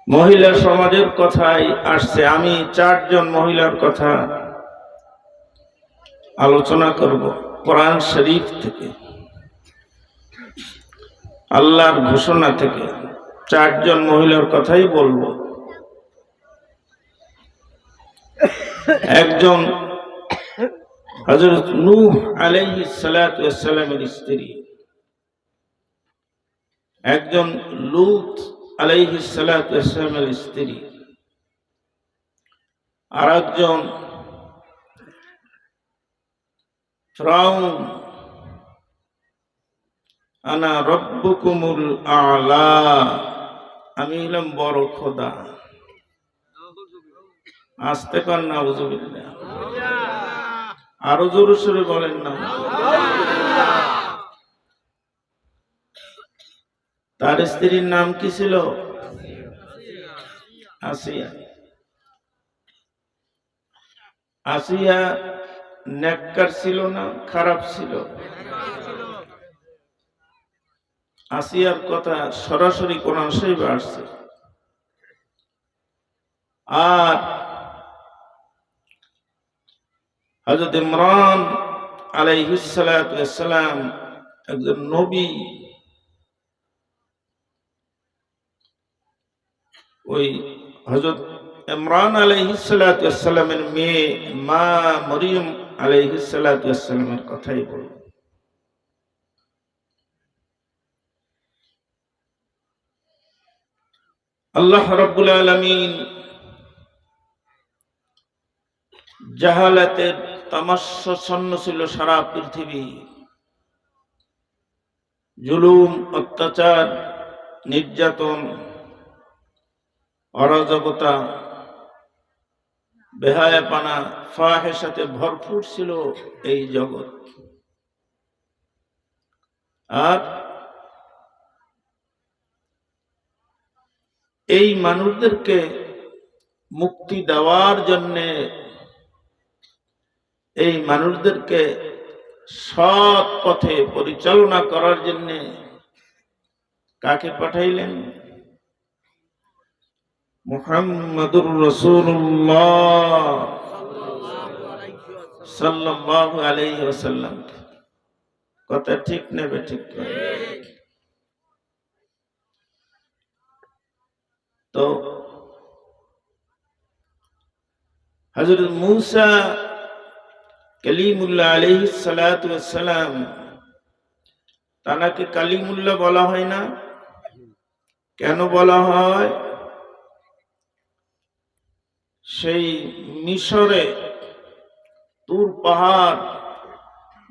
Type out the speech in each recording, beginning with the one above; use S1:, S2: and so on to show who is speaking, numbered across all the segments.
S1: মহিলা সমাজের কথাই আসছে। আমি 4 জন মহিলার কথা আলোচনা করব কোরআন শরীফ থেকে, আল্লাহর ঘোষণা থেকে 4 জন মহিলার কথাই বলবো। একজন হযরত নূহ আলাইহিস সালাতু ওয়াস সালামের স্ত্রী, একজন লূত আলাইহিস সালাতু ওয়াস সালামের স্ত্রী, আর একজন ফিরআউন, আনা রব্বুকুমুল আ'লা, আমি হলাম বড় খোদা। আস্তে কর নাউযুবিল্লাহ, আরো জোরে সোরে বলেন না। তার স্ত্রীর নাম কি ছিল? আসিয়া। আসিয়া নেককার ছিল না খারাপ ছিল? আসিয়ার কথা সরাসরি কোরআন শরীফে আসছে। আর হযরত ইমরান আলাইহিস সালাতু ওয়াস সালাম একজন নবী। ওই হযরত ইমরান আলাইহিস সালাতু ওয়াস সালামের মেয়ে মা মরিয়ম আলাইহিস সালাতু ওয়াস সালামের কথাই বলবো। আল্লাহ রাব্বুল আলামিন জাহালাতের তামাশাচ্ছন্ন ছিল সারা পৃথিবী। জুলুম, অত্যাচার, নির্যাতন, অরাজকতা, বেহায়াপনা, ফাহেশাতে ভরপুর ছিল এই জগৎ। আর এই মানুষদেরকে মুক্তি দেওয়ার জন্যে, এই মানুষদেরকে সৎ পথে পরিচালনা করার জন্য কাকে পাঠাইলেন? মুহাম্মাদুর রাসূলুল্লাহ সাল্লাল্লাহু আলাইহি ওয়াসাল্লাম। কথা ঠিক নেবে? ঠিক। তো হযরত মূসা কালিমুল্লাহ আলাইহিস সালাতু ওয়াস সালাম, তাকে কালিমুল্লাহ বলা হয় না? কেন বলা হয়? সেই মিশরে তুর পাহাড়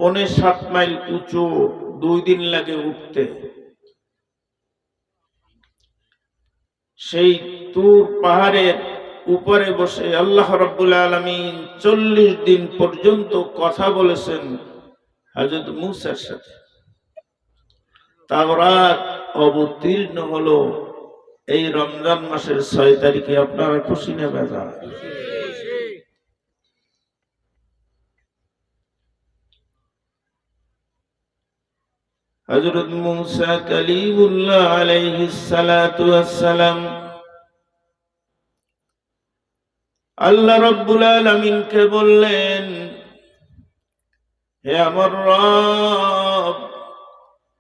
S1: 7.5 মাইল উঁচু, 2 দিন লাগে উঠতে। সেই তুর পাহাড়ের উপরে বসে আল্লাহ রাব্বুল আলামিন 40 দিন পর্যন্ত কথা বলেছেন হযরত মূসার সাথে। তাওরাত অবতীর্ণ হলো এই রমজান মাসের 6 তারিখে। আপনারা খুশি না বেজার? হযরত মূসা কালিমুল্লাহ আলাইহিস সালাতু ওয়াস সালাম আল্লাহ রাব্বুল আলামিনকে বললেন, হে আমার রব,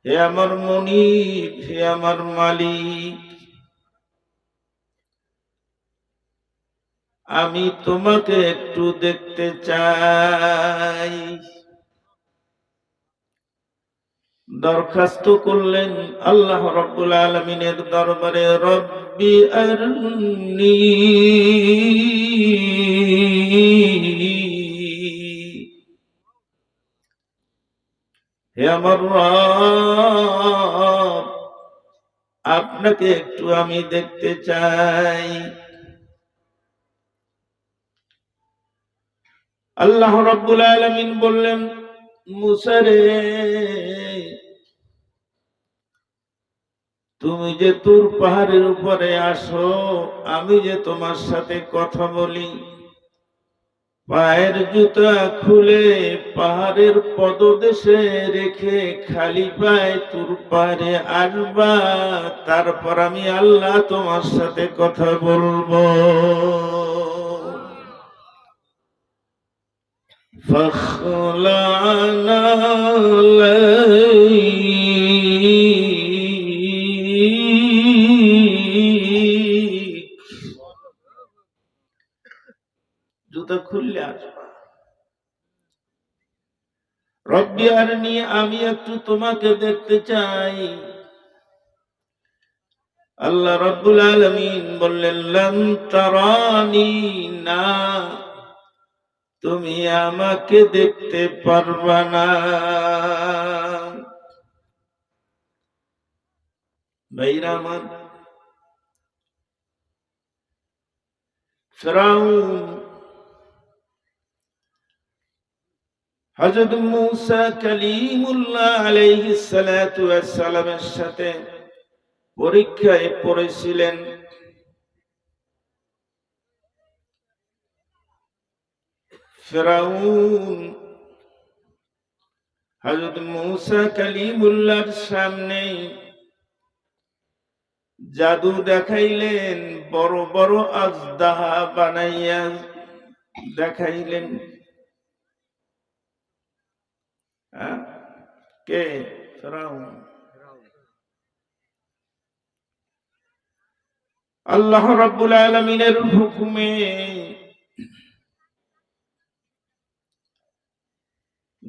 S1: হে আমার মুনিব, হে আমার মালিক, আমি তোমাকে একটু দেখতে চাই। দরখাস্ত করলেন আল্লাহ রাব্বুল আলামিনের দরবারে, রব্বি আরনি হে আমার রব, আপনাকে একটু আমি দেখতে চাই। আল্লাহ রাব্বুল আলামিন বললেন, মূসা রে, তুমি যে তুর পাহাড়ের উপরে আসো, আমি যে তোমার সাথে কথা বলি, পায়ের জুতা খুলে পাহাড়ের পদদেশে রেখে খালি পায়ে তুর পারে আসবা, তারপর আমি আল্লাহ তোমার সাথে কথা বলবো। فاخلعنا জুতা খুললে আসবা। রব্বি আরনি, আমি একটু তোমাকে দেখতে চাই। আল্লাহ রাব্বুল আলামিন বললেন, লান তারানি, না, তুমি আমাকে দেখতে পারবা না। ভাইরা আমার, ফিরাউন হযরত মূসা কালিমুল্লাহ আলাইহিস সালাতু ওয়াস সালামের সাথে পরীক্ষায় পড়েছিলেন। ফিরাউন হযরত মূসা কালিমুল্লাহর সামনে জাদু দেখাইলেন, বড় বড় আজদাহা বানাইয়া দেখাইলেন। কে? ফিরাউন। আল্লাহ রাব্বুল আলামিনের হুকুমে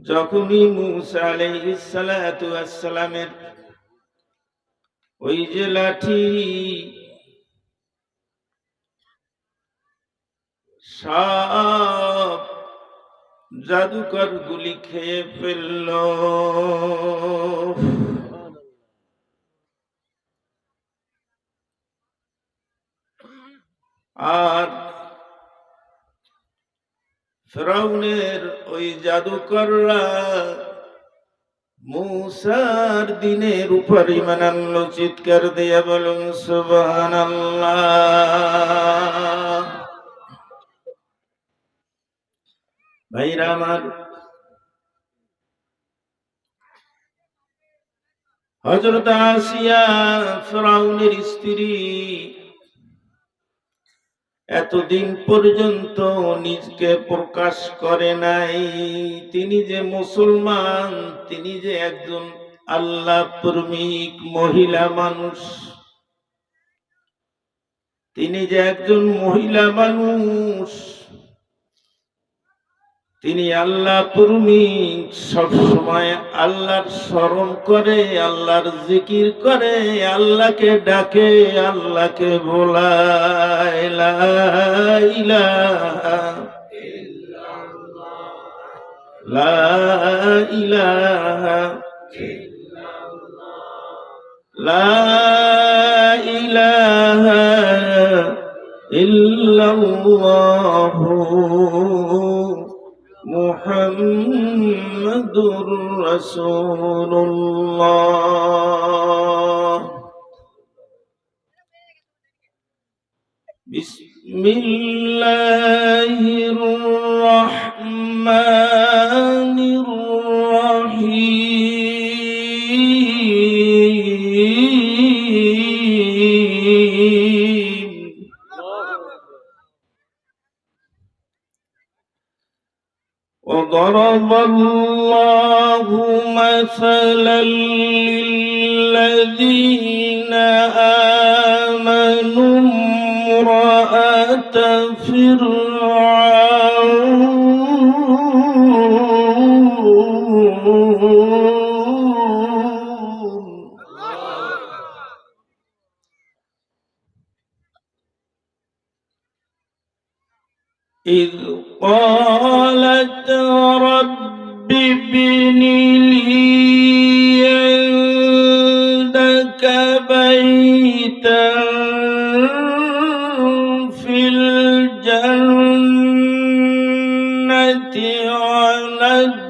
S1: যখনই মূসা আলাইহিস সালাতু ওয়াস সালামের ওই যে লাঠি সব জাদুকর গুলি খেয়ে ফেলল, আর ফিরাউনের ওই জাদুকররা মূসার দিনের উপর ঈমান আনলো। চিৎকার দিয়ে বলুন সুবহানাল্লাহ। ভাইরা আমার, হযরত আসিয়া ফিরাউনের স্ত্রী এতদিন পর্যন্ত নিজকে প্রকাশ করে নাই। তিনি যে মুসলমান, তিনি যে একজন আল্লাহ প্রেমিক মহিলা মানুষ, তিনি যে একজন মহিলা মানুষ, তিনি আল্লাহ প্রেমিক, সবসময় আল্লাহর স্মরণ করে, আল্লাহর জিকির করে, আল্লাহকে ডাকে, আল্লাহকে বলায় লা ইলাহা ইল্লাল্লাহ, লা ইলাহা ইল্লাল্লাহ, লা ইলাহা ইল্লাল্লাহ মুহাম্মাদুর রাসূলুল্লাহ। বিসমিল্লাহির রহমানির রহিম। وضرب الله مثلا للذين آمنوا امرأة فرعون إذ قالت رب ابن لي عندك بيتا في الجنة ونجني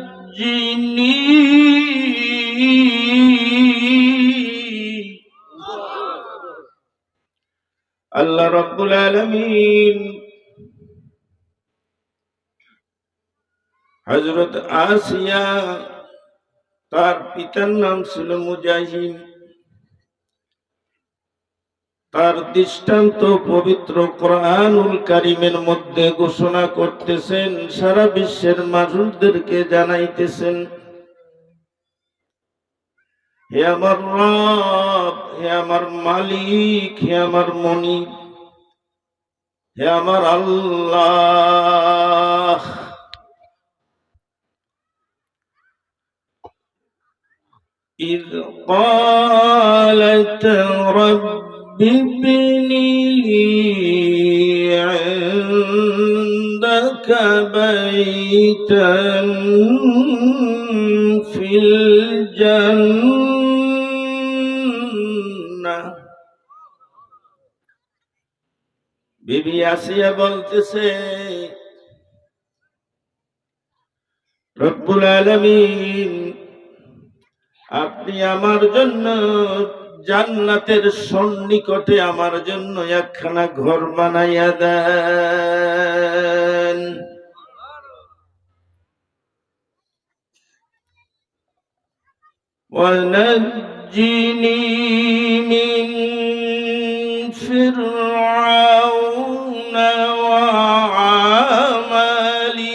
S1: আল্লাহ রাব্বুল আলামিন হযরত আসিয়া, তার পিতার নাম ছিল মুজাহিদ। তার দৃষ্টান্ত পবিত্র কোরআনুল কারীমের মধ্যে ঘোষণা করতেছেন, সারা বিশ্বের মানুষদেরকে জানাইতেছেন, হে আমার রব, হে আমার মালিক, হে আমার মনিব, হে আমার আল্লাহ, إذ قالت رب ابن لي عندك بيتا في الجنة। বিবি আসিয়া বলতেছে, রব্বুল আলামিন, আপনি আমার জন্য জান্নাতের সন্নিকটে আমার জন্য একখানা ঘর বানাইয়া দেন। ওয়ানাজ্জিনি মিন ফিরআউনা ওয়া আমালিহি।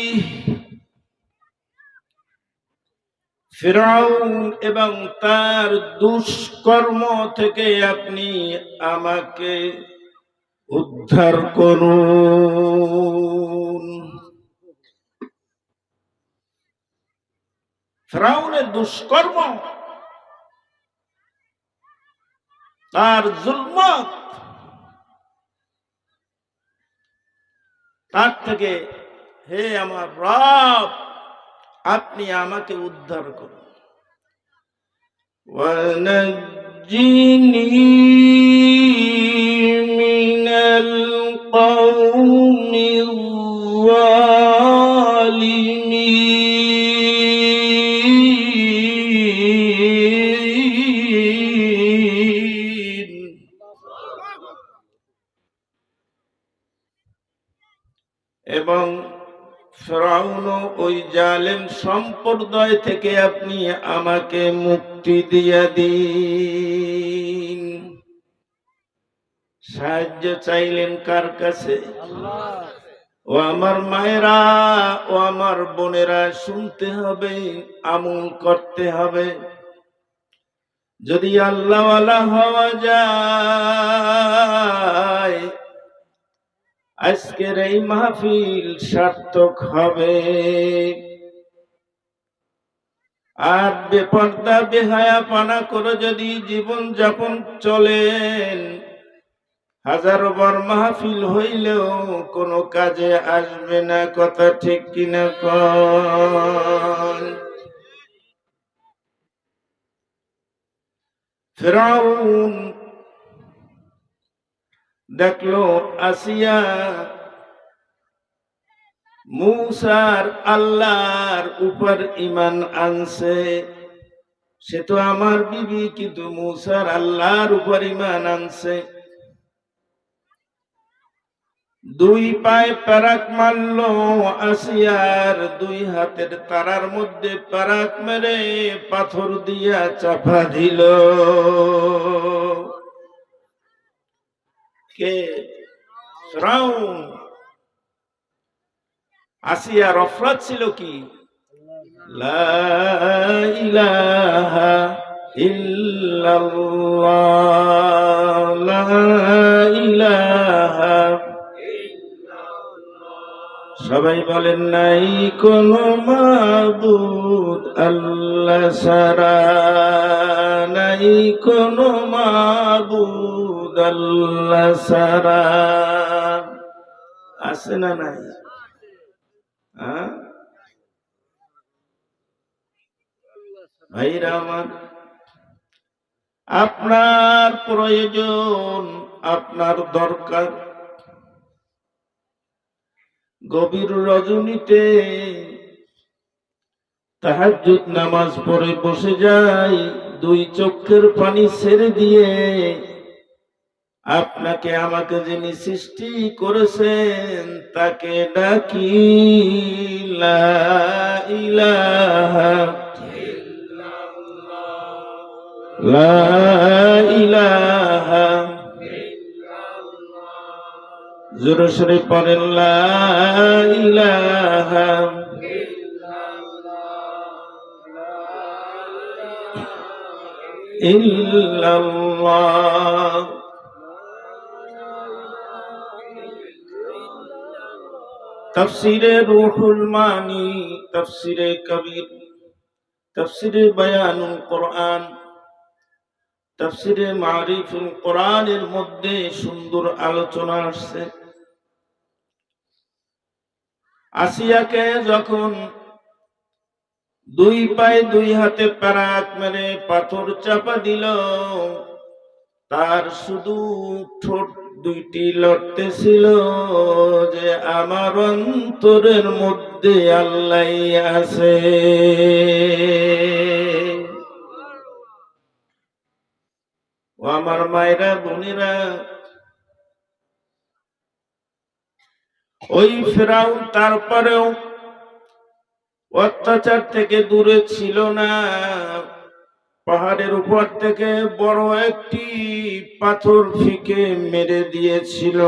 S1: ফিরআউন এবং তার দুষ্কর্ম থেকে আপনি আমাকে উদ্ধার করুন। ফিরআউনের দুষ্কর্ম, তার জুলমত, তার থেকে হে আমার রব, আপনি আমাকে উদ্ধার করুন। ওয়ানাজ্জিনি মিনাল কওমিজ জালিমিন। এবং ফিরআউন ওই জালেম সম্প্রদায় থেকে আপনি আমাকে মুক্তি দিয়া দিন। সাহায্য চাইলেন কার কাছে? আল্লাহ। ও আমার মায়েরা, ও আমার বোনেরা, শুনতে হবে, আমল করতে হবে। যদি আল্লাহওয়ালা হওয়া যায়, আজকের এই মাহফিল সার্থক হবে। আর বেপর্দা বেহায়াপনা করে যদি জীবন যাপন চলেন, হাজারো বার মাহফিল হইলেও কোনো কাজে আসবে না। কথা ঠিক কিনা কন? ফিরআউন দেখলো আসিয়া মুসার আল্লাহর উপর ঈমান আনছে। সে তো আমার বিবি, কিন্তু মুসার আল্লাহর উপর ঈমান আনছে। দুই পায়ে পেরাক মারল, আসিয়ার দুই হাতের তারার মধ্যে পেরাক মেরে পাথর দিয়া চাপা দিল। কে? ফিরআউন। আসিয়ার অপরাধ ছিল কি? লা ইলাহা ইল্লাল্লাহ, লা ইলাহা। সবাই বলেন, নাই কোনো মাবুদ আল্লাহ ছাড়া, নাই কোনো মাবুদ আল্লাহ ছাড়া। আছে না নাই? ভাইরা আমার, আপনার প্রয়োজন, আপনার দরকার। গভীর রজনীতে তাহাজ্জুদ নামাজ পড়ে বসে যায়, দুই চোখের পানি ছেড়ে দিয়ে আপনাকে আমাকে যিনি সৃষ্টি করেছেন তাকে ডাকি লা ইলাহা লা ইলাহা জোরে সোরে পড়েন লা ইলাহা ইল্লাল্লাহ। তাফসীরে রূহুল মানি, তাফসীরে কবির, তাফসীরে বায়ানুল কোরআন, তাফসীরে মারিফুল কোরআনের মধ্যে সুন্দর আলোচনা আসছে। আসিয়াকে যখন দুই পায়ে দুই হাতে প্যারাক মেরে পাথর চাপা দিল, তার শুধু ঠোঁট দুইটি লড়তেছিল যে আমার অন্তরের মধ্যে আল্লাহ আছে। ও আমার মায়েরা বোনেরা, ওই ফেরাউন তারপরেও অত্যাচার থেকে দূরে ছিল না। পাহাড়ের উপর থেকে বড় একটি পাথর ফিকে মেরে দিয়েছিল।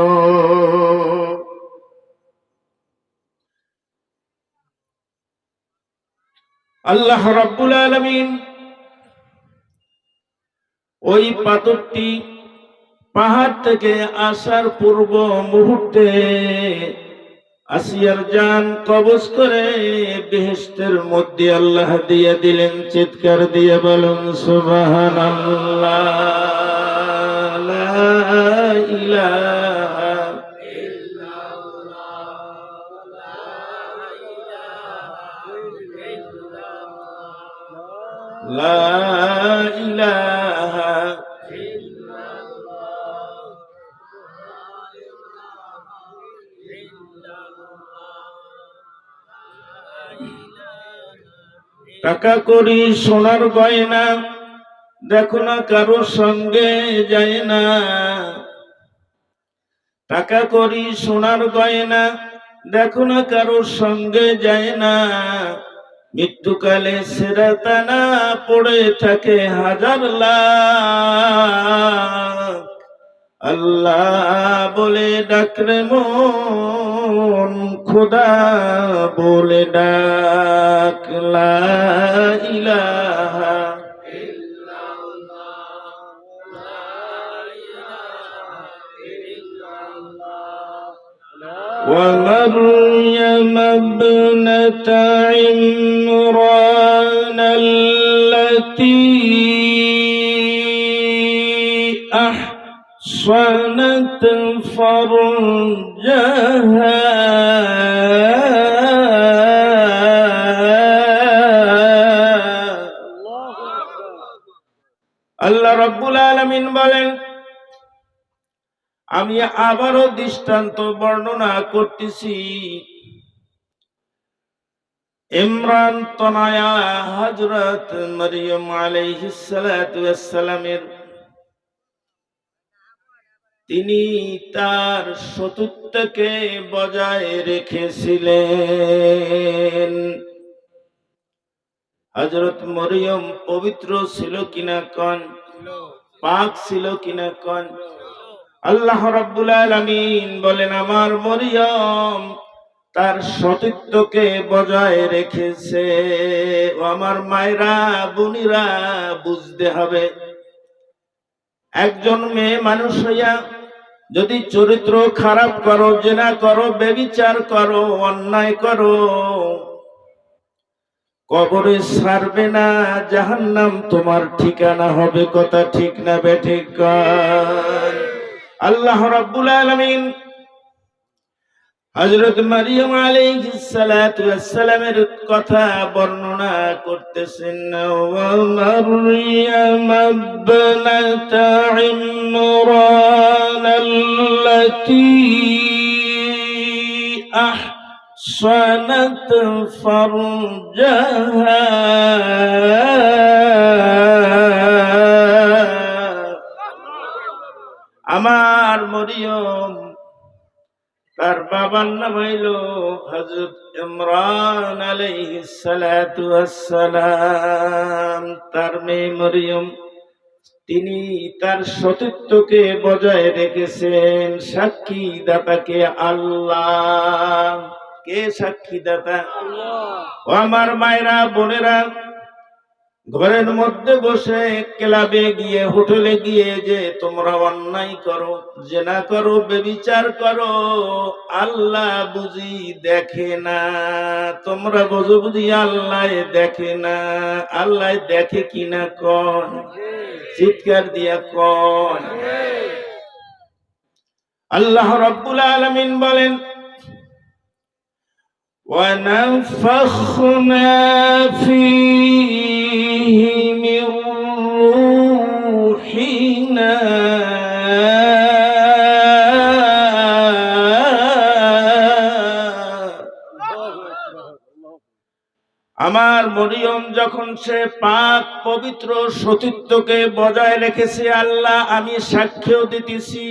S1: আল্লাহ রাব্বুল আলামিন ওই পাথরটি পাহাড় থেকে আসার পূর্ব মুহূর্তে আসিয়ার জান কবজ করে বেহেশতের মধ্যে আল্লাহ দিয়ে দিলেন। চিৎকার দিয়ে বলুন সুবহানাল্লাহ। লা ইলাহা লা ইলাহা টাকা করি সোনার গয়না দেখো না কারোর সঙ্গে যায় না। টাকা করি সোনার গয়না দেখো না কারোর সঙ্গে যায় না। মৃত্যুকালে সেরাতানা পড়ে থাকে হাজার লাখ। আল্লাহ বলে ডাকরে মন, খোদা বলে ডাক। লা ইলাহা ومريم ابنة عمران التي أحصنت فرجها আল্লাহ রাব্বুল আলামিন বলেন, আমি আবারও দৃষ্টান্ত বর্ণনা করতেছি। ইমরান তনয়া হযরত মরিয়ম আলাইহিস সালাতু ওয়াস সালামের তিনি তার সতীত্বকে বজায় রেখেছিলেন। হযরত মরিয়ম পবিত্র ছিল কিনা কোন, পাক ছিল কিনা কোন। আল্লাহ রাব্বুল আলামিন বলেন, আমার মরিয়ম তার সতীত্বকে বজায় রেখেছে। ও আমার মায়েরা বোনেরা, বুঝতে হবে, একজন মেয়ে মানুষ হইয়া যদি চরিত্র খারাপ করো, জেনা করো, ব্যভিচার করো, অন্যায় করো, কবরে ছাড়বে না, জাহান্নাম তোমার ঠিকানা হবে। কথা ঠিক না বেঠিক? আল্লাহ রাব্বুল আলামিন হযরত মারিয়াম আলাইহিস সালাতু ওয়াস সালামের কথা বর্ণনা করতেছেন। ওয়া মারইয়াম ইবনাতা ইমরান আল্লাতী আহসানাত ফারজাহা আমার মরিয়ম তার বাবার নাম হইল হযরত ইমরান আলাইহিস সালাতু ওয়াসসালাম। তার মেয়ে মরিয়ম তিনি তার সতীত্বকে বজায় রেখেছেন। সাক্ষী দাতাকে আল্লাহ। কে সাক্ষী দাতা? ও আমার মায়েরা বোনেরা, ঘরের মধ্যে বসে ক্লাবে গিয়ে হোটেলে গিয়ে যে তোমরা অন্যায় করো, জেনা করো, ব্যভিচার করো, আল্লাহ বুঝি দেখে না? তোমরা বুঝো বুঝি আল্লাহ দেখে না? আল্লাহ দেখে কিনা কোন? চিৎকার দিয়া কোন? আল্লাহ রাব্বুল আলামিন বলেন, وَنَفَخْنَا فِيهِ مِنْ رُوحِنَا আমার মরিয়ম যখন সে পাক পবিত্র সতীত্বকে বজায় রেখেছে, আল্লাহ আমি সাক্ষ্য দিতেছি,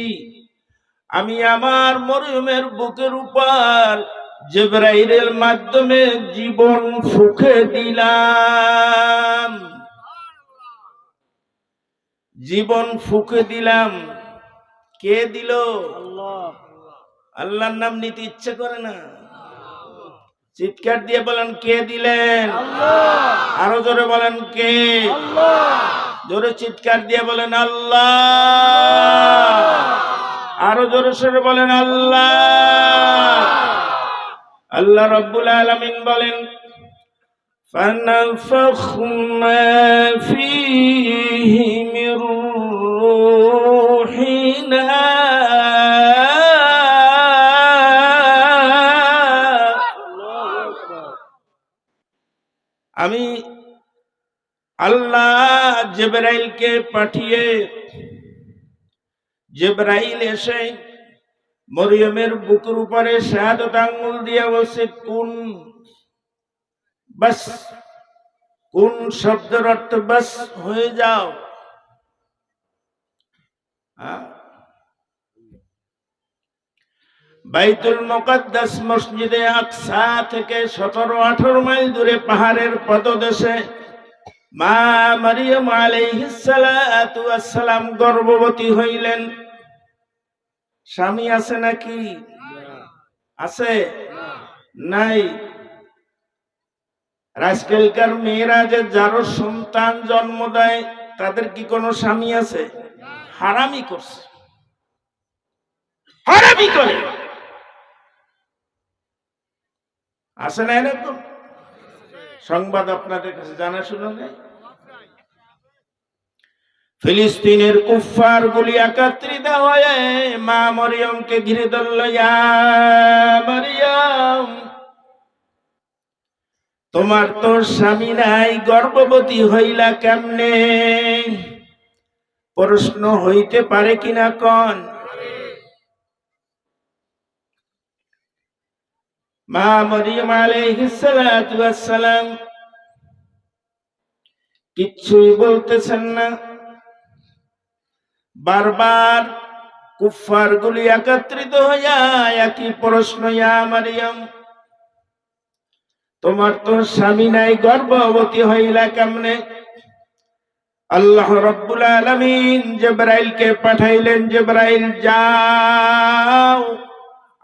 S1: আমি আমার মরিয়মের বুকের উপর জিবরাইলের মাধ্যমে জীবন ফুঁকে দিলাম। জীবন ফুঁকে দিলাম। কে দিল? আল্লাহ। আল্লাহর নাম নিতে ইচ্ছে করে না? চিৎকার দিয়ে বলেন, কে দিলেন? আল্লাহ। আরো জোরে বলেন, কে? আল্লাহ। জোরে চিৎকার দিয়ে বলেন, আল্লাহ। আরো জোরে সরে বলেন, আল্লাহ। আল্লাহ রাব্বুল আলামিন বলেন, ফানাফাখনা ফীহি মির রূহিনা আমি আল্লাহ জিবরাইলকে পাঠিয়ে, জিবরাইল এসে মরিয়মের বুকের উপরে শাহাদাত আঙ্গুল দিয়ে বলছে কুন। বাস, কোন শব্দের অর্থ বাস, হয়ে যাও। বাইতুল মুকাদ্দাস মসজিদে আকসা থেকে 17-18 মাইল দূরে পাহাড়ের পদদেশে মা মারিয়াম আলাইহিস সালাতু ওয়াস সালাম গর্ভবতী হইলেন। স্বামী আছে নাকি? আছে? নাই। আজকালকার মেয়েরা যে যারো সন্তান জন্ম দেয়, তাদের কি কোনো স্বামী আছে? হারামি করছে, হারামি করে। আছে না এরকম সংবাদ আপনাদের কাছে জানা শোনা নেই? ফিলিস্তিনের কুফফার গুলি একত্রিত হয়ে মা মরিয়মকে ঘিরে ধরল। ইয়া মরিয়ম, তোমার তো স্বামী নাই, গর্ভবতী হইলা কেমনে? প্রশ্ন হইতে পারে কিনা কোন? মা মরিয়ম আলাইহিস সালাতু ওয়াস সালাম কিচ্ছুই বলতেছেন না। বারবার কুফফার গুলি একত্রিত হইয়া একই প্রশ্ন, ইয়া মরিয়ম, তোমার তো স্বামী নাই, গর্ভবতী হইলা কেমনে? আল্লাহ রাব্বুল আলামিন জিবরাইলকে পাঠাইলেন। জিবরাইল, যাও,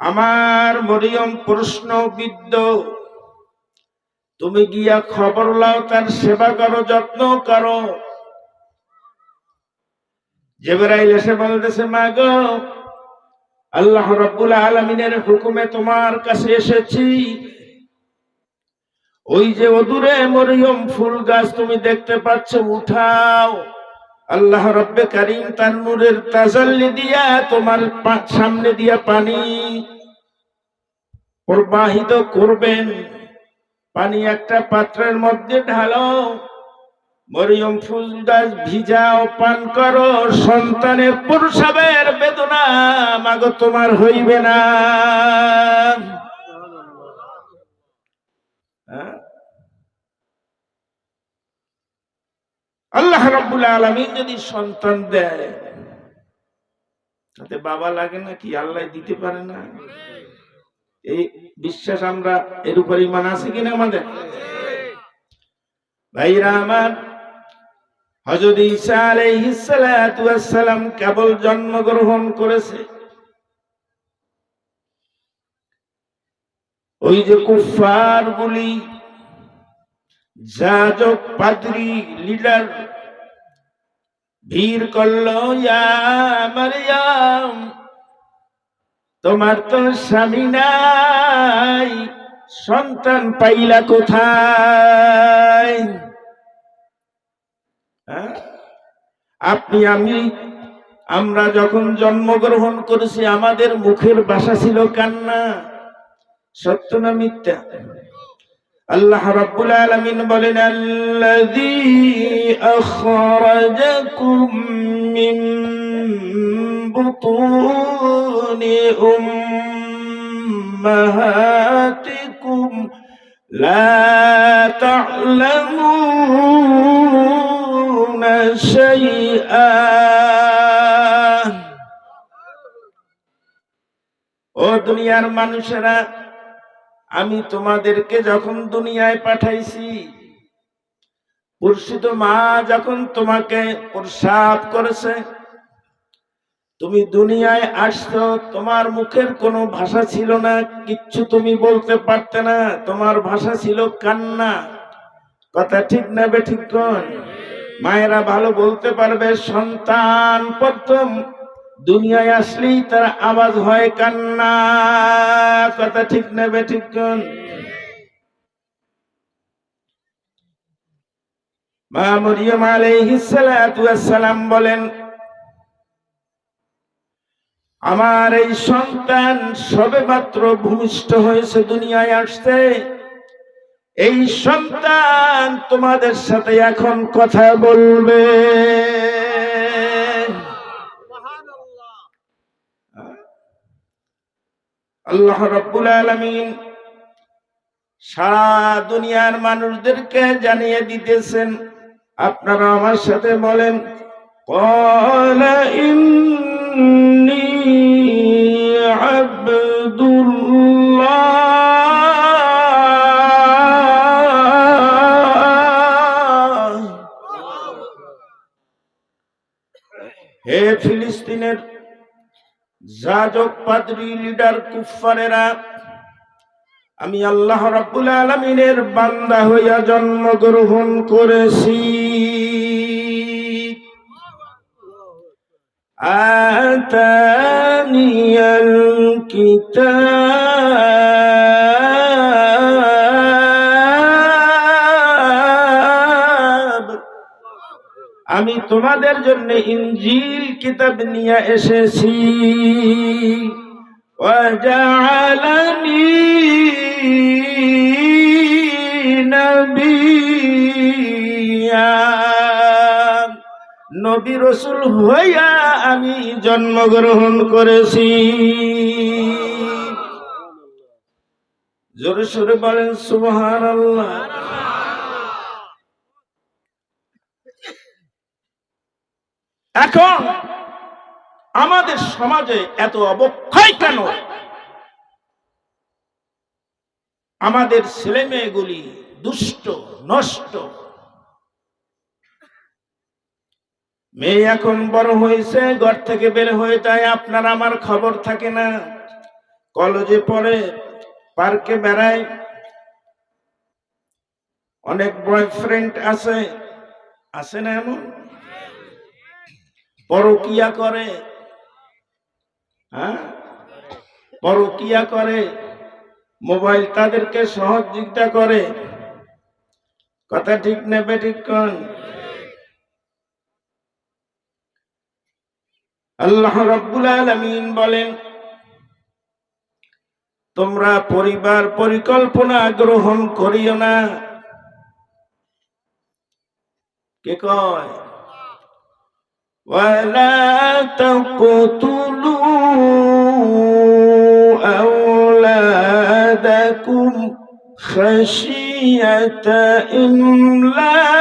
S1: আমার মরিয়ম প্রশ্নবিদ্ধ, তুমি গিয়া খবর লাও, তার সেবা করো, যত্ন করো। জিবরাইল এসে বলতেছে, মা গো, আল্লাহ রাব্বুল আলামিনের হুকুমে তোমার কাছে এসেছি। ওই যে অদূরে মরিয়ম ফুল গাছ তুমি দেখতে পাচ্ছ, উঠাও। আল্লাহ রব্বে কারীম তার নূরের তাজাল্লি দিয়া তোমার সামনে দিয়া পানি প্রবাহিত করবেন। পানি একটা পাত্রের মধ্যে ঢালো, মরিয়ম ফুল গাছ ভিজাও, পান করো। সন্তানের প্রসবের বেদনা মাগো তোমার হইবে না। আল্লাহ রাব্বুল আলামিন যদি সন্তান দেয়, তাতে বাবা লাগে না কি আল্লাহ দিতে পারে না? এই বিশ্বাস আমরা এর উপর ঈমান আছে কিনা আমাদের? ভাইরা আমার, হযরত ঈসা আলাইহিস সালাতু ওয়াস সালাম কেবল জন্মগ্রহণ করেছে। ওই যে কুফফার গুলি, যাজক, পাদ্রী, লিডার ভিড় করলো, ইয়া মারইয়াম, তোমার তো স্বামী নাই, সন্তান পাইলা কোথায়? আপনি আমরা যখন জন্মগ্রহণ করেছি আমাদের মুখের ভাষা ছিল কান্না। সত্য না মিথ্যা? আল্লাহ রাব্বুল আলামিন বলেন, আল্লাযী আখরাজাকুম মিন বুতুনি উম্মাহাতিকুম লা তা'লামুনা শাইআ। ও দুনিয়ার মানুষেরা, আমি তোমাদেরকে যখন দুনিয়ায় পাঠাইছি, পুরুষিত মা যখন তোমাকে প্রসাব করেছে, তুমি দুনিয়ায় আসছো, তোমার মুখের কোনো ভাষা ছিল না, কিচ্ছু তুমি বলতে পারতে না, তোমার ভাষা ছিল কান্না। কথা ঠিক না বেঠিক? মায়েরা ভালো বলতে পারবে, সন্তান প্রথম দুনিয়ায় আসলেই তার আওয়াজ হয় কান্না। কথা ঠিক না বেঠিক? মা মরিয়ম আলাইহিস সালাতু ওয়াস সালাম বলেন, আমার এই সন্তান সবেমাত্র ভূমিষ্ঠ হয়েছে, দুনিয়ায় আসছে, এই সন্তান তোমাদের সাথে এখন কথা বলবে। আল্লাহ রাব্বুল আলামিন সারা দুনিয়ার মানুষদেরকে জানিয়ে দিতেছেন, আপনারা আমার সাথে বলেন, ক্বালা ইন্নী আবদুল্লাহ। হে ফিলিস্তিনের যাজক, পাদ্রী, লিডার, কুফফারেরা, আমি আল্লাহ রাব্বুল আলামিনের বান্দা হইয়া জন্মগ্রহণ করেছি। আতানিয়াল কিতাব, আমি তোমাদের জন্য ইনজিল কিতাব নিয়ে এসেছি। ওয়াজআলানি নবিয়্যা, নবী রাসূল হইয়া আমি জন্মগ্রহণ করেছি। জোরে সোরে বলেন সুবহানাল্লাহ। এখন আমাদের সমাজে এত অবক্ষয় কেন? আমাদের ছেলে মেয়েগুলি দুষ্ট, নষ্ট। মেয়ে এখন বড় হয়েছে, ঘর থেকে বের হয়ে যায়, আপনার আমার খবর থাকে না। কলেজে পড়ে, পার্কে বেড়ায়, অনেক বয়ফ্রেন্ড আছে, আছে না এমন? পরকিয়া করে, পরকিয়া করে, মোবাইল তাদেরকে সহযোগিতা করে। কথা ঠিক না বেঠিক? আল্লাহ রাব্বুল আলামিন বলেন, তোমরা পরিবার পরিকল্পনা গ্রহণ করিও না। কে কয়? ওয়ালা তাকতুলু আওলাদাকুম খাশিয়াতা ইমলাক।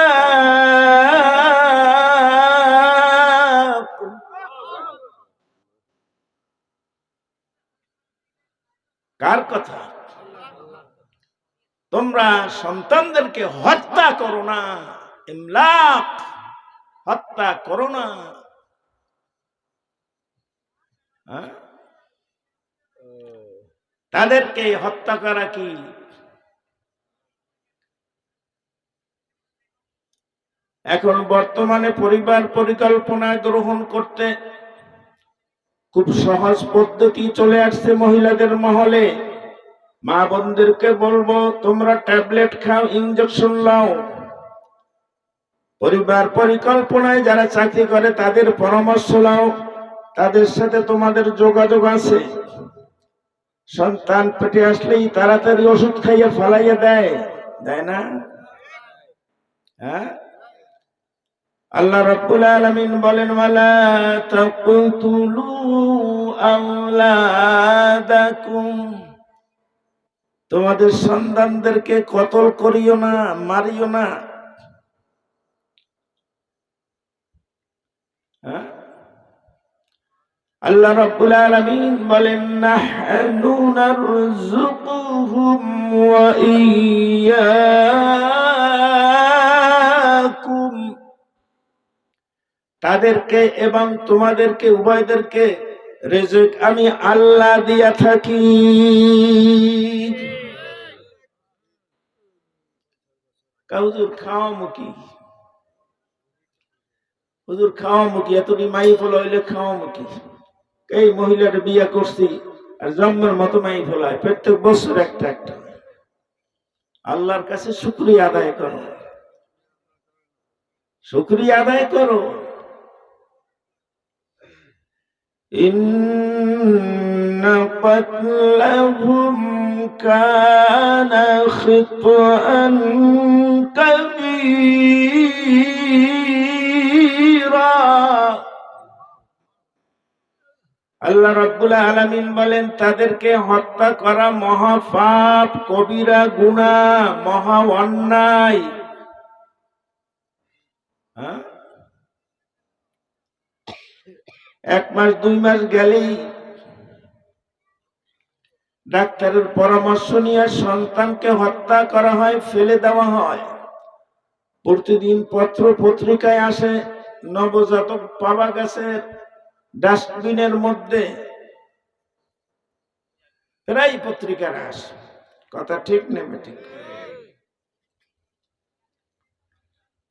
S1: কার কথা? তোমরা সন্তানদেরকে হত্যা করো না, ইমলাক, হত্যা করো না। তাদেরকে হত্যা করা কি? এখন বর্তমানে পরিবার পরিকল্পনা গ্রহণ করতে খুব সহজ পদ্ধতি চলে আসছে মহিলাদের মহলে। মা বোনদেরকে বলবো, তোমরা ট্যাবলেট খাও, ইনজেকশন নাও। পরিবার পরিকল্পনায় যারা চাকরি করে তাদের পরামর্শ নাও, তাদের সাথে তোমাদের যোগাযোগ আছে। সন্তান পেটে আসলেই তাড়াতাড়ি ওষুধ খাইয়ে ফালাইয়া দেয়, দেয় না? হ্যাঁ, আল্লাহ রাব্বুল আলামিন বলেন, ওয়ালা তাকতুলু আওলাদাকুম, তোমাদের সন্তানদেরকে কতল করিও না, মারিও না। আল্লাহ রাব্বুল আলামিন বলেন, নাহনু নারযুকুহুম ওয়া ইয়্যাকুম, তাদেরকে এবং তোমাদেরকে উভয়দেরকে রিজিক আমি আল্লাহ দিয়া থাকি। হুজুর খাওয়ামু কি? হুজুর খাওয়ামু কি? এতটি মাই ফল হইলে খাওয়ামু কি? এই মহিলার বিয়ে করছি আর জন্মের মতো মাই ফলায়, প্রত্যেক বছর একটা একটা। আল্লাহর কাছে শুকরিয়া আদায় করো, শুকরিয়া আদায় করো। ইন্না কাতলাহুম কানা খিতআন কাবীরা, আল্লাহ রাব্বুল আলামিন বলেন, তাদেরকে হত্যা করা মহা পাপ, কবিরা গুনাহ, মহা অন্যায়। এক মাস দুই মাস গেলেই ডাক্তারের পরামর্শ নিয়ে সন্তানকে হত্যা করা হয়, ফেলে দেওয়া হয়। প্রতিদিন পত্র পত্রিকায় আসে, নবজাতক পাওয়া গেছে ডাস্টবিনের মধ্যে, প্রায় পত্রিকার আসে। কথা ঠিক নেবে ঠিক?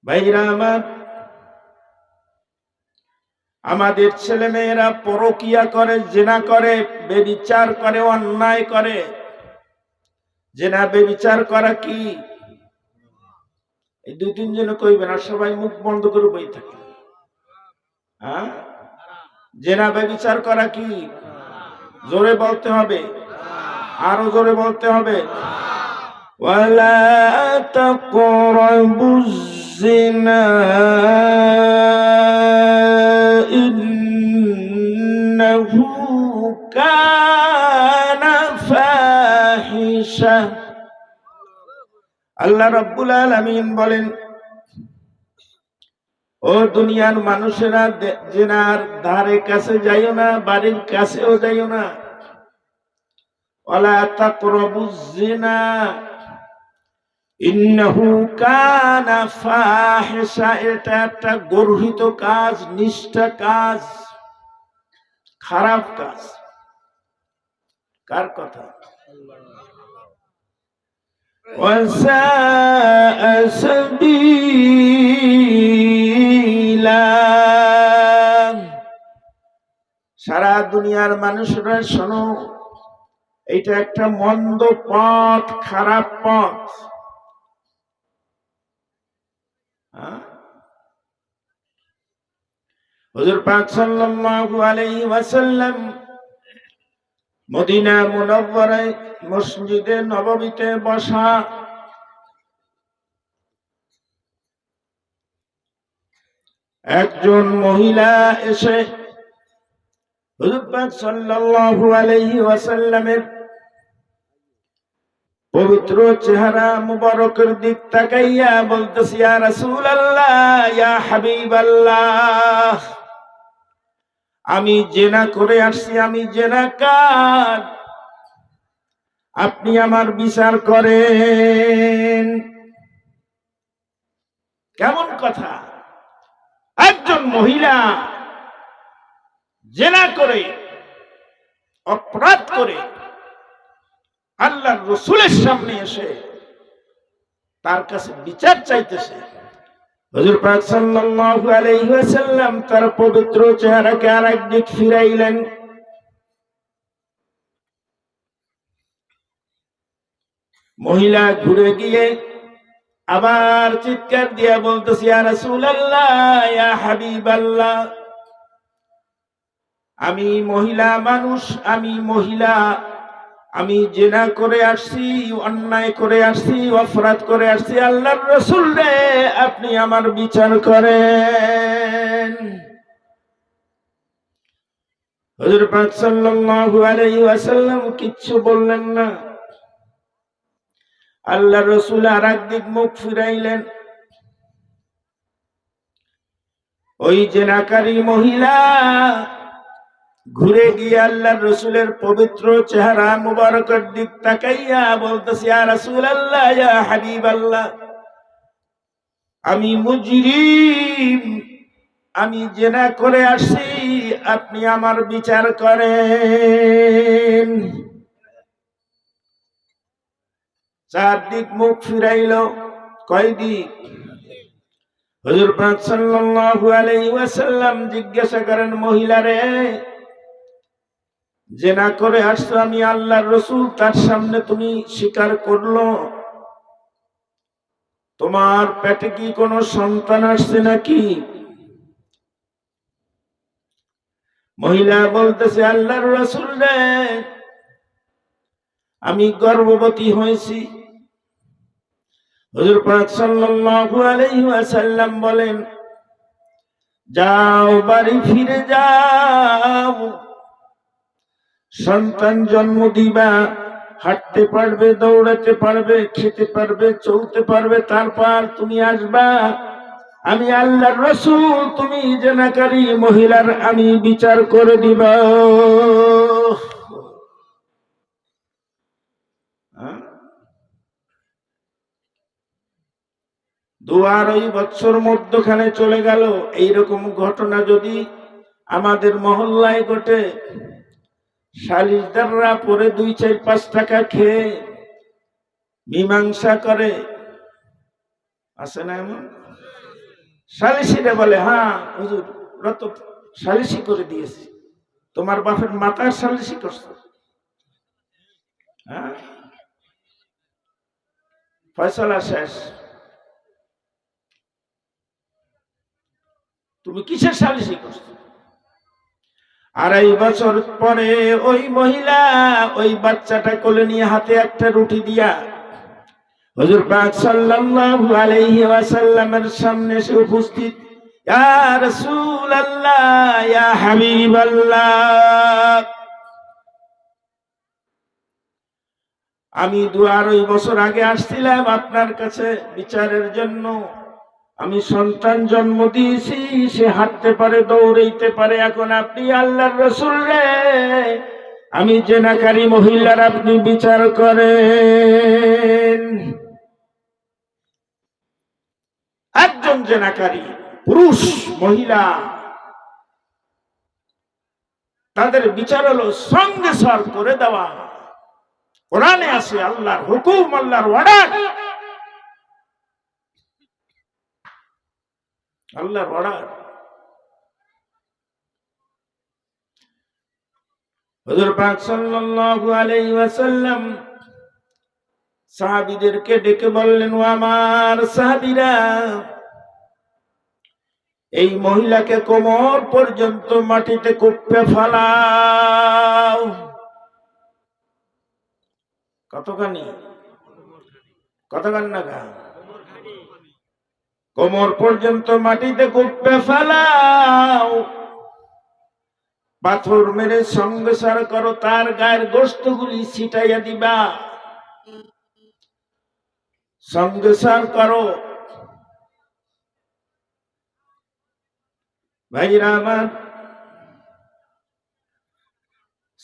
S1: ভাইরা আমার, আমাদের ছেলে মেয়েরা পরকিয়া করে, জিনা করে, বেবিচার করে, অন্যায় করে। জিনা বেবিচার করা কি? এই দুই তিন জন কইবে না, সবাই মুখ বন্ধ করে বই থাকে। হ্যাঁ, জিনা বেবিচার করা কি? জোরে বলতে হবে, আরো জোরে বলতে হবে। ওয়ালা তাকরাবুজ জিনা ইন্নাহু কানা ফাহিশা। আল্লাহ রাব্বুল আলামিন বলেন, ও দুনিয়ার মানুষেরা, জিনার ধারে কাছে যাইও না, বাড়ির কাছেও যাইও না। ওয়ালা তাকরাবুজ জিনা ইন্নাহু কানা ফাহিশা, এটা একটা গর্হিত কাজ, নিষ্ঠা কাজ, খারাপ কাজ। কার কথা? ওয়াসাআ সাবিলা, সারা দুনিয়ার মানুষরা শোনো, এটা একটা মন্দ পথ, খারাপ পথ। হুজুর পাক সাল্লাল্লাহু আলাইহি ওয়াসাল্লাম মদিনা মুনাওয়ারায় মসজিদে নববীতে বসা, একজন মহিলা এসে হুজুর পাক সাল্লাল্লাহু আলাইহি ওয়াসাল্লামের পবিত্র চেহারা মুবারকের দিক তাকাইয়া বলতেছে, ইয়া রাসূলুল্লাহ, ইয়া হাবিবাল্লাহ, আমি জিনা করে আসছি, আমি জিনাকার। আপনি আমার বিচার করেন। কেমন কথা! একজন মহিলা জেনা করে, অপরাধ করে আল্লাহর রাসূলের সামনে এসে তার কাছে বিচার চাইতেছে। হুজুর পাক সাল্লাল্লাহু আলাইহি ওয়াসাল্লাম তার পবিত্র চেহারাকে আরেক দিক ফিরাইলেন। মহিলা ঘুরে গিয়ে আবার চিৎকার দিয়া বলতেছে, ইয়া রাসূলুল্লাহ, ইয়া হাবিবাল্লাহ, আমি মহিলা মানুষ, আমি মহিলা, আমি জিনা করে আসছি, অন্যায় করে আসছি, অপরাধ করে আসছি, আল্লাহর রাসূল রে আপনি আমার বিচার করেন। হুজুর পাক সাল্লাল্লাহু আলাইহি ওয়াসাল্লাম কিচ্ছু বললেন না। আল্লাহর রাসূল আরেক দিক মুখ ফিরাইলেন। ওই জিনাকারী মহিলা ঘুরে গিয়ে আল্লাহর রাসূলের পবিত্র চেহারা মুবারকের দিক তাকাইয়া বলতেছে, ইয়া রাসূলুল্লাহ, ইয়া হাবিবাল্লাহ, আমি মুজরিম, আমি জিনা করে আসছি, আপনি আমার বিচার করেন। চারদিক মুখ ফিরাইল। কয় দিক? হুজুর পাক সাল্লাল্লাহু আলাইহি ওয়াসাল্লাম জিজ্ঞাসা করেন, মহিলারে, জিনা করে আসছো, আমি আল্লাহর রাসূল, তার সামনে তুমি স্বীকার করলো, তোমার পেটে কি কোনো সন্তান আসছে নাকি? মহিলা বলতেছে, আল্লাহর রাসূল রে, আমি গর্ভবতী হয়েছি। হুজুর পাক সাল্লাল্লাহু আলাইহি ওয়াসাল্লাম বলেন, যাও, বাড়ি ফিরে যাও, সন্তান জন্ম দিবা, হাঁটতে পারবে, দৌড়াতে পারবে, খেতে পারবে, চলতে পারবে, তারপর তুমি আসবা, আমি আল্লাহর রাসূল, তুমি জিনাকারী মহিলার আমি বিচার করে দিব। দুয়ার ওই বছর মধ্যখানে চলে গেল। এইরকম ঘটনা যদি আমাদের মহল্লায় ঘটে, সালিশদাররা পরে 2-4-5 টাকা খেয়ে মীমাংসা করে, আছে না এমন? সালিশিরা বলে, হ্যাঁ হুজুর, ওরা তো সালিশি করে দিয়েছি, তোমার বাপের মাথার সালিশি করছে, হ্যাঁ, ফয়সালা শেষ, তুমি কিসের সালিশি করছো? 2.5 বছর পরে ওই মহিলা ওই বাচ্চাটা কোলে নিয়ে হাতে একটা রুটি দিয়া হুজুর পাক সাল্লাল্লাহু আলাইহি ওয়াসাল্লামের সামনে এসে উপস্থিত। ইয়া রাসূলুল্লাহ, ইয়া হাবিবাল্লাহ, আমি 2.5 বছর আগে আসছিলাম আপনার কাছে বিচারের জন্য। আমি সন্তান জন্ম দিয়েছি, সে হাঁটতে পারে, দৌড়াইতে পারে, এখন আপনি আল্লাহর রাসূল রে, আমি জিনাকারী মহিলার আপনি বিচার করেন। একজন জিনাকারী পুরুষ মহিলা, তাদের বিচার হলো সঙ্গে সর করে দেওয়া। কোরআনে আছে আল্লাহর হুকুম, আল্লাহর অর্ডার, আল্লাহর অর্ডার। হুজুর পাক সাল্লাল্লাহু আলাইহি ওয়াসাল্লাম সাহাবীদেরকে ডেকে বললেন, ও আমার সাহাবীরা, এই মহিলাকে কোমর পর্যন্ত মাটিতে কুপে ফেলাও। কতখানি? কতখানি না গা? কোমর পর্যন্ত মাটিতে কুপে ফেলাও, পাথর মেরে সংসার করো, তার গায়ের গোশতগুলি ছিটাইয়া দিবা, সংসার করো। ভাইরা আমার,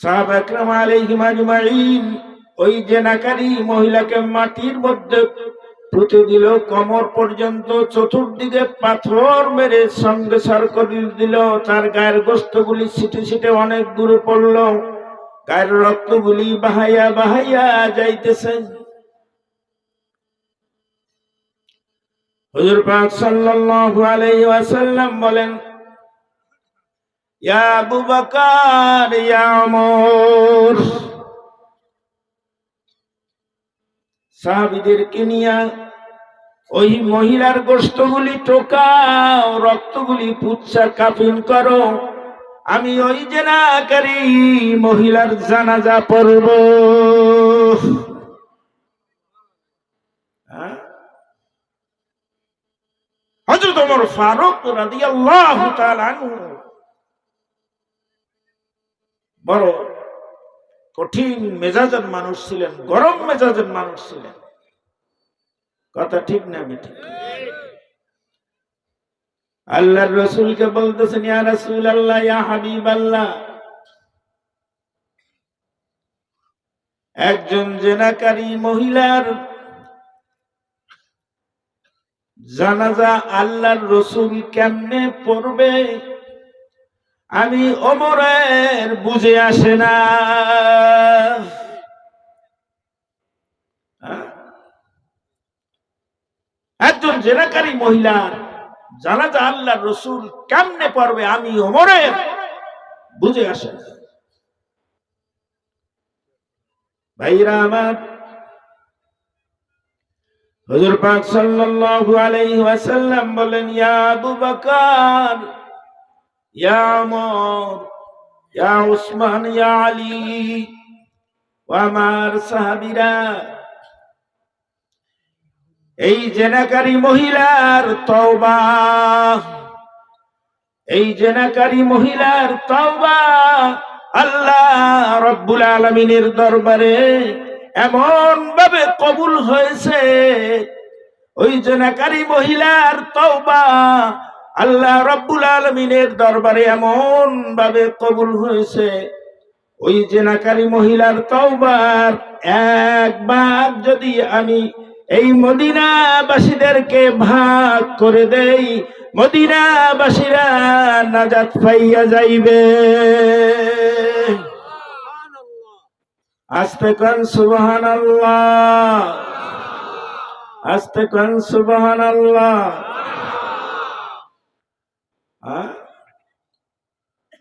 S1: সাহাবা একরাম আলাইহিম আজমাইন ওই জেনাকারী মহিলাকে মাটির মধ্যে পুঁতে দিল কোমর পর্যন্ত, চতুর্দিকে পাথর মেরে সঙ্গে সার করে দিল। তার গায়ের গোস্তগুলি ছিটে ছিটে অনেক দূরে পড়ল, গায়ের রক্তগুলি বাহাইয়া বাহাইয়া যাইতেছে। হুজুর পাক সাল্লাল্লাহু আলাইহি ওয়াসাল্লাম বলেন, ইয়া আবু বকর ইয়া ওমর, সাহাবীদেরকে নিয়া ওই মহিলার গোশতগুলি টোকাও, রক্তগুলি পুচ্ছা কাফিন করো, আমি ওই জেনাকারী মহিলার জানাজা পড়ব। হযরত ওমর ফারুক রাদিয়াল্লাহু তাআলা আনহু বড় কঠিন মেজাজের মানুষ ছিলেন, গরম মেজাজের মানুষ ছিলেন। কথা ঠিক না বেঠিক? আল্লাহর রাসূলকে বলতেছেন, ইয়া রাসূলুল্লাহ, ইয়া হাবিবাল্লাহ, একজন জেনাকারী মহিলার জানাজা আল্লাহর রাসূল কেমনে পড়বে আমি ওমরের বুঝে আসে না। একজন জেনাকারী মহিলার জানাজা আল্লাহর রাসূল কেমনে পড়বে আমি ওমরের বুঝে আসে না। ভাইরা আমার, হুজুর পাক সাল্লাল্লাহু আলাইহি ওয়াসাল্লাম বলেন, ইয়া আবু বকর ইয়া ওমর ইয়া উসমান ইয়া আলী, ও আমার সাহাবীরা, এই জেনাকারী মহিলার তওবা, এই জেনাকারী মহিলার তওবা আল্লাহ রব্বুল আলামিনের দরবারে এমন ভাবে কবুল হয়েছে, ওই জেনাকারী মহিলার তওবা আল্লাহ রব্বুল আলামিনের দরবারে এমন ভাবে কবুল হয়েছে, ওই জেনাকারী মহিলার তওবার এক ভাগ যদি আমি এই মদিনাবাসীদেরকে ভাগ করে দেই, মদিনাবাসীরা নাজাত পাইয়া যাইবে। আস্তে কোন সুবহানাল্লাহ, আস্তে কোন সুবহানাল্লাহ।